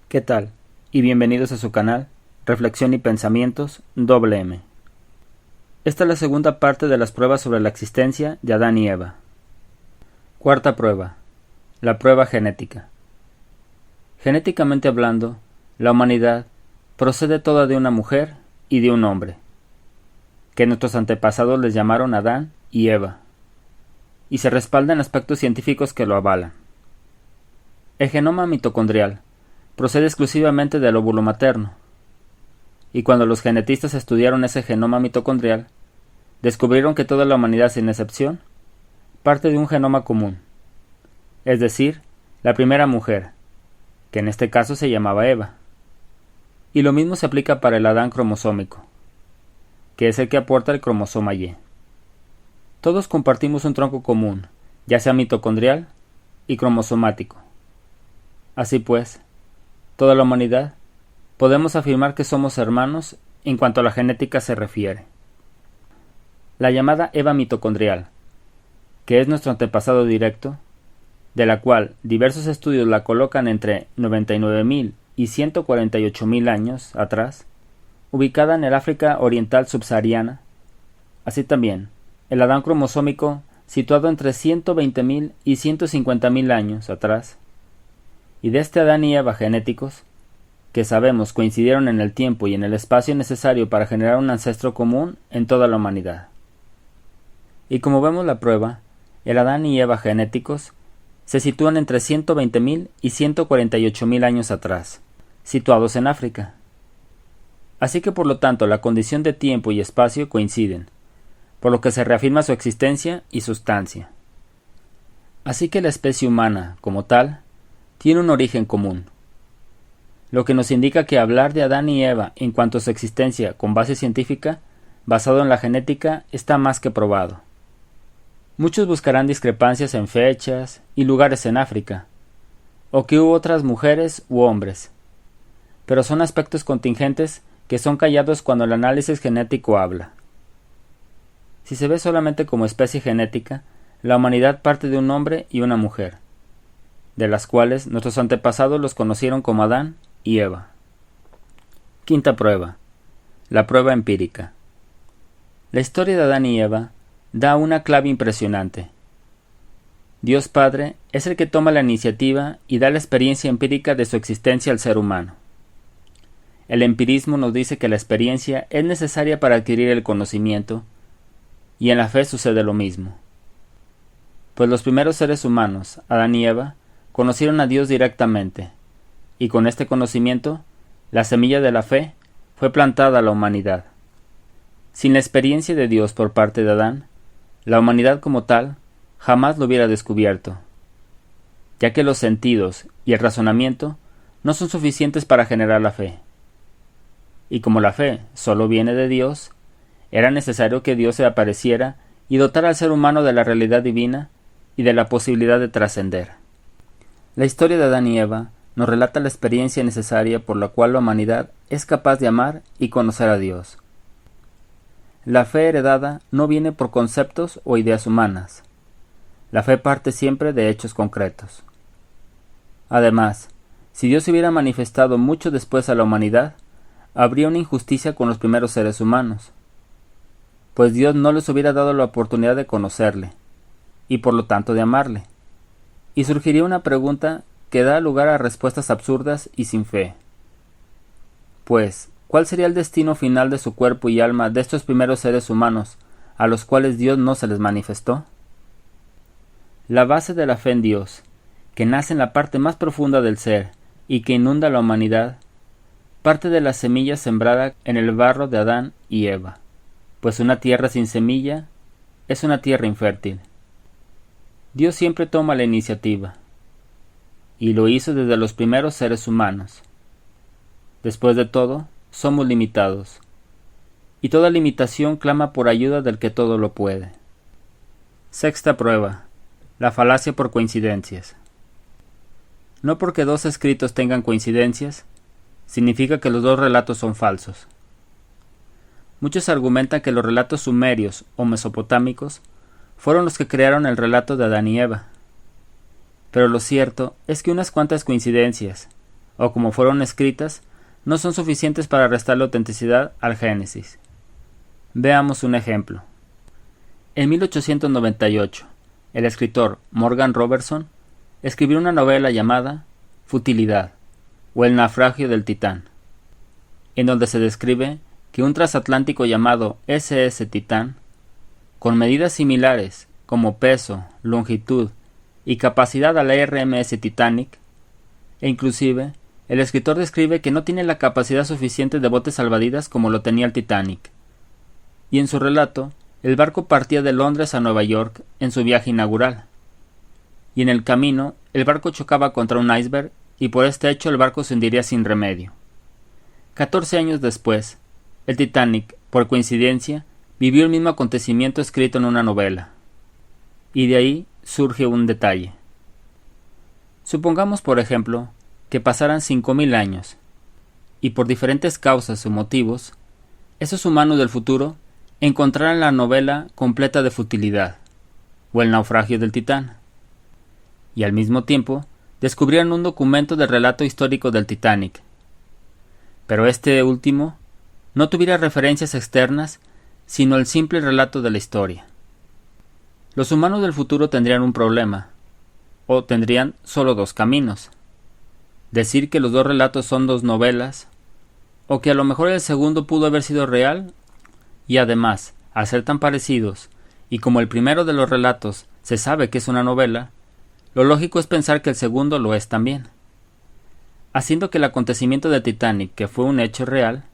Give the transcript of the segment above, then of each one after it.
¿Qué tal? Y bienvenidos a su canal, Reflexión y Pensamientos, M. Esta es la segunda parte de las pruebas sobre la existencia de Adán y Eva. Cuarta prueba. La prueba genética. Genéticamente hablando, la humanidad procede toda de una mujer y de un hombre, que nuestros antepasados les llamaron Adán y Eva, y se respaldan aspectos científicos que lo avalan. El genoma mitocondrial procede exclusivamente del óvulo materno, y cuando los genetistas estudiaron ese genoma mitocondrial, descubrieron que toda la humanidad, sin excepción, parte de un genoma común, es decir, la primera mujer, que en este caso se llamaba Eva. Y lo mismo se aplica para el Adán cromosómico, que es el que aporta el cromosoma Y. Todos compartimos un tronco común, ya sea mitocondrial y cromosomático. Así pues, toda la humanidad, podemos afirmar que somos hermanos en cuanto a la genética se refiere. La llamada Eva mitocondrial, que es nuestro antepasado directo, de la cual diversos estudios la colocan entre 99.000 y 148.000 años atrás, ubicada en el África oriental subsahariana, así también el Adán cromosómico situado entre 120.000 y 150.000 años atrás, y de este Adán y Eva genéticos, que sabemos coincidieron en el tiempo y en el espacio necesario para generar un ancestro común en toda la humanidad. Y como vemos la prueba, el Adán y Eva genéticos se sitúan entre 120.000 y 148.000 años atrás, situados en África. Así que por lo tanto la condición de tiempo y espacio coinciden, por lo que se reafirma su existencia y sustancia. Así que la especie humana, como tal, tiene un origen común, lo que nos indica que hablar de Adán y Eva en cuanto a su existencia con base científica, basado en la genética, está más que probado. Muchos buscarán discrepancias en fechas y lugares en África, o que hubo otras mujeres u hombres, pero son aspectos contingentes que son callados cuando el análisis genético habla. Si se ve solamente como especie genética, la humanidad parte de un hombre y una mujer, de las cuales nuestros antepasados los conocieron como Adán y Eva. Quinta prueba. La prueba empírica. La historia de Adán y Eva da una clave impresionante. Dios Padre es el que toma la iniciativa y da la experiencia empírica de su existencia al ser humano. El empirismo nos dice que la experiencia es necesaria para adquirir el conocimiento, y en la fe sucede lo mismo. Pues los primeros seres humanos, Adán y Eva, conocieron a Dios directamente, y con este conocimiento, la semilla de la fe fue plantada a la humanidad. Sin la experiencia de Dios por parte de Adán, la humanidad como tal jamás lo hubiera descubierto, ya que los sentidos y el razonamiento no son suficientes para generar la fe. Y como la fe solo viene de Dios, era necesario que Dios se apareciera y dotara al ser humano de la realidad divina y de la posibilidad de trascender. La historia de Adán y Eva nos relata la experiencia necesaria por la cual la humanidad es capaz de amar y conocer a Dios. La fe heredada no viene por conceptos o ideas humanas. La fe parte siempre de hechos concretos. Además, si Dios se hubiera manifestado mucho después a la humanidad, habría una injusticia con los primeros seres humanos, pues Dios no les hubiera dado la oportunidad de conocerle, y por lo tanto de amarle. Y surgiría una pregunta que da lugar a respuestas absurdas y sin fe. Pues, ¿cuál sería el destino final de su cuerpo y alma de estos primeros seres humanos, a los cuales Dios no se les manifestó? La base de la fe en Dios, que nace en la parte más profunda del ser y que inunda la humanidad, parte de la semilla sembrada en el barro de Adán y Eva, pues una tierra sin semilla es una tierra infértil. Dios siempre toma la iniciativa, y lo hizo desde los primeros seres humanos. Después de todo, somos limitados, y toda limitación clama por ayuda del que todo lo puede. Sexta prueba. La falacia por coincidencias. No porque dos escritos tengan coincidencias, significa que los dos relatos son falsos. Muchos argumentan que los relatos sumerios o mesopotámicos fueron los que crearon el relato de Adán y Eva. Pero lo cierto es que unas cuantas coincidencias, o como fueron escritas, no son suficientes para restarle autenticidad al Génesis. Veamos un ejemplo. En 1898, el escritor Morgan Robertson escribió una novela llamada Futilidad, o El naufragio del Titán, en donde se describe que un transatlántico llamado SS Titán, con medidas similares como peso, longitud y capacidad a la RMS Titanic, e inclusive el escritor describe que no tiene la capacidad suficiente de botes salvavidas como lo tenía el Titanic. Y en su relato, el barco partía de Londres a Nueva York en su viaje inaugural. Y en el camino, el barco chocaba contra un iceberg y por este hecho el barco se hundiría sin remedio. 14 años después, el Titanic, por coincidencia, vivió el mismo acontecimiento escrito en una novela. Y de ahí surge un detalle. Supongamos, por ejemplo, que pasaran 5000 años, y por diferentes causas o motivos, esos humanos del futuro encontraran la novela completa de Futilidad, o El naufragio del Titán, y al mismo tiempo descubrieran un documento del relato histórico del Titanic, pero este último no tuviera referencias externas sino el simple relato de la historia. Los humanos del futuro tendrían un problema, o tendrían solo dos caminos: decir que los dos relatos son dos novelas, o que a lo mejor el segundo pudo haber sido real, y además, al ser tan parecidos, y como el primero de los relatos se sabe que es una novela, lo lógico es pensar que el segundo lo es también, haciendo que el acontecimiento de Titanic, que fue un hecho real,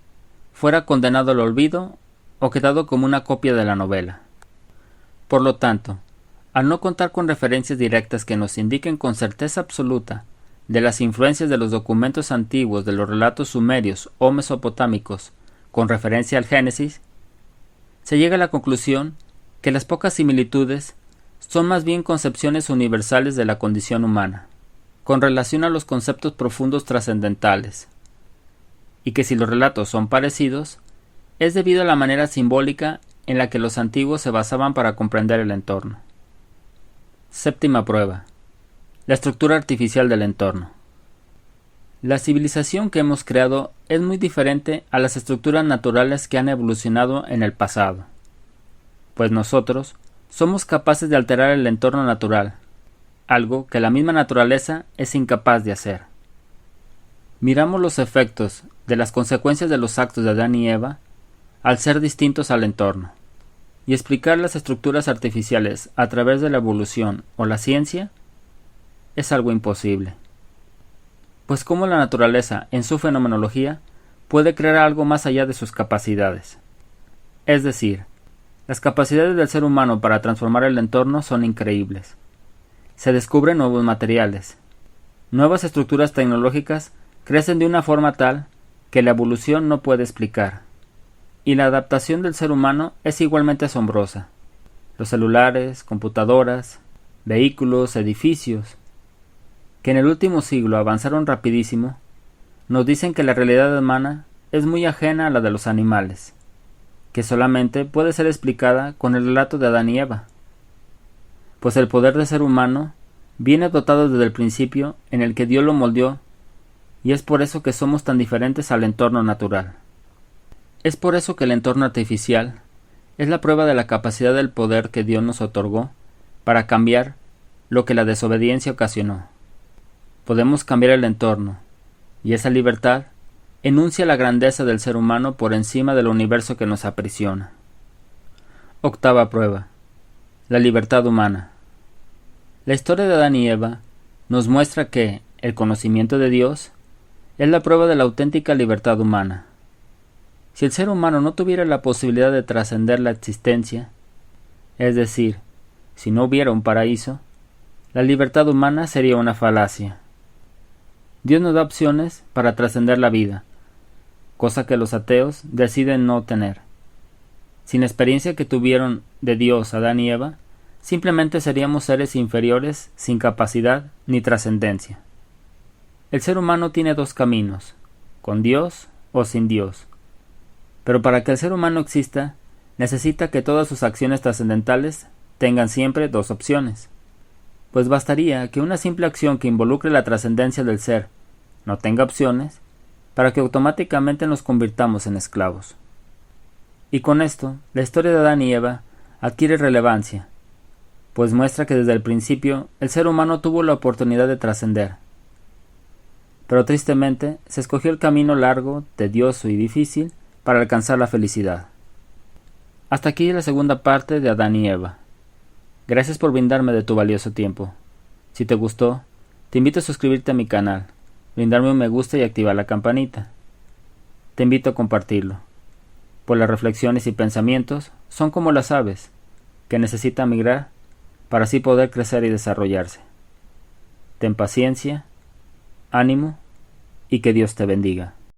fuera condenado al olvido o quedado como una copia de la novela. Por lo tanto, al no contar con referencias directas que nos indiquen con certeza absoluta de las influencias de los documentos antiguos de los relatos sumerios o mesopotámicos con referencia al Génesis, se llega a la conclusión que las pocas similitudes son más bien concepciones universales de la condición humana, con relación a los conceptos profundos trascendentales, y que si los relatos son parecidos, es debido a la manera simbólica en la que los antiguos se basaban para comprender el entorno. Séptima prueba: la estructura artificial del entorno. La civilización que hemos creado es muy diferente a las estructuras naturales que han evolucionado en el pasado, pues nosotros somos capaces de alterar el entorno natural, algo que la misma naturaleza es incapaz de hacer. Miramos los efectos de las consecuencias de los actos de Adán y Eva al ser distintos al entorno, y explicar las estructuras artificiales a través de la evolución o la ciencia es algo imposible. Pues cómo la naturaleza, en su fenomenología, puede crear algo más allá de sus capacidades. Es decir, las capacidades del ser humano para transformar el entorno son increíbles. Se descubren nuevos materiales. Nuevas estructuras tecnológicas crecen de una forma tal que la evolución no puede explicar. Y la adaptación del ser humano es igualmente asombrosa. Los celulares, computadoras, vehículos, edificios, que en el último siglo avanzaron rapidísimo, nos dicen que la realidad humana es muy ajena a la de los animales, que solamente puede ser explicada con el relato de Adán y Eva, pues el poder del ser humano viene dotado desde el principio en el que Dios lo moldeó, y es por eso que somos tan diferentes al entorno natural. Es por eso que el entorno artificial es la prueba de la capacidad del poder que Dios nos otorgó para cambiar lo que la desobediencia ocasionó. Podemos cambiar el entorno, y esa libertad enuncia la grandeza del ser humano por encima del universo que nos aprisiona. Octava prueba: la libertad humana. La historia de Adán y Eva nos muestra que el conocimiento de Dios es la prueba de la auténtica libertad humana. Si el ser humano no tuviera la posibilidad de trascender la existencia, es decir, si no hubiera un paraíso, la libertad humana sería una falacia. Dios nos da opciones para trascender la vida, cosa que los ateos deciden no tener. Sin la experiencia que tuvieron de Dios Adán y Eva, simplemente seríamos seres inferiores sin capacidad ni trascendencia. El ser humano tiene dos caminos, con Dios o sin Dios. Pero para que el ser humano exista, necesita que todas sus acciones trascendentales tengan siempre dos opciones. Pues bastaría que una simple acción que involucre la trascendencia del ser no tenga opciones, para que automáticamente nos convirtamos en esclavos. Y con esto, la historia de Adán y Eva adquiere relevancia, pues muestra que desde el principio el ser humano tuvo la oportunidad de trascender. Pero tristemente se escogió el camino largo, tedioso y difícil para alcanzar la felicidad. Hasta aquí la segunda parte de Adán y Eva. Gracias por brindarme de tu valioso tiempo. Si te gustó, te invito a suscribirte a mi canal, brindarme un me gusta y activar la campanita. Te invito a compartirlo, pues las reflexiones y pensamientos son como las aves, que necesitan migrar para así poder crecer y desarrollarse. Ten paciencia, ánimo y que Dios te bendiga.